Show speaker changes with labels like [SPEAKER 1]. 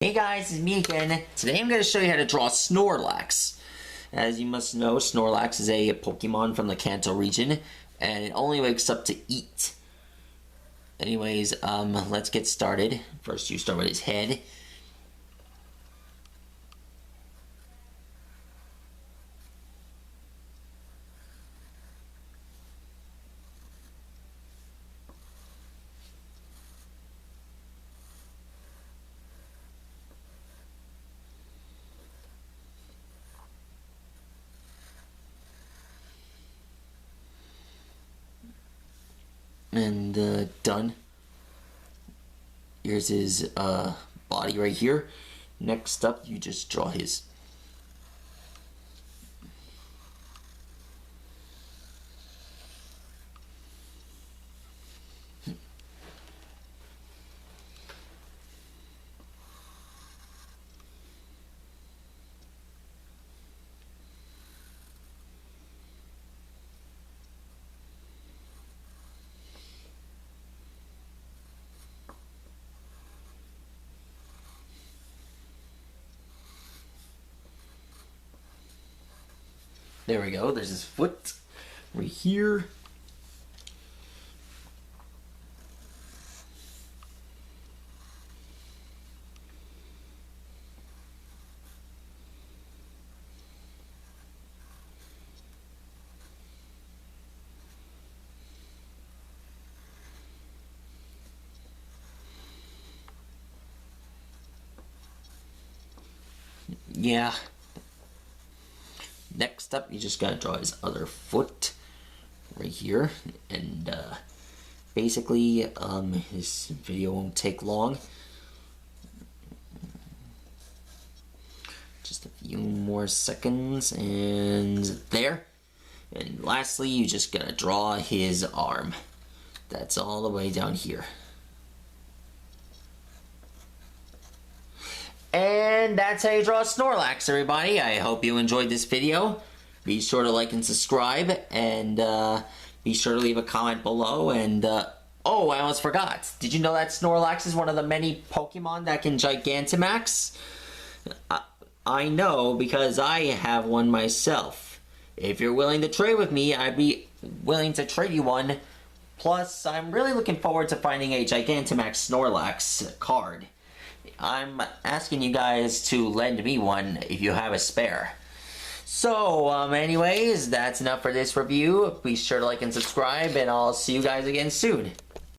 [SPEAKER 1] Hey guys, it's me again. Today I'm going to show you how to draw Snorlax. As you must know, Snorlax is a Pokemon from the Kanto region, and it only wakes up to eat. Anyways, let's get started. First you start with his head. And done. Here's his body right here. Next up, you just draw his There we go, there's his foot right here. Yeah. Next up, you just gotta draw his other foot right here, and basically, this video won't take long. Just a few more seconds, and there. And lastly, you just gotta draw his arm. That's all the way down here. And that's how you draw Snorlax, everybody. I hope you enjoyed this video. Be sure to like and subscribe, and be sure to leave a comment below. And oh, I almost forgot. Did you know that Snorlax is one of the many Pokemon that can Gigantamax? I know, because I have one myself. If you're willing to trade with me, I'd be willing to trade you one. Plus, I'm really looking forward to finding a Gigantamax Snorlax card. I'm asking you guys to lend me one if you have a spare. So, anyways, that's enough for this review. Be sure to like and subscribe, and I'll see you guys again soon.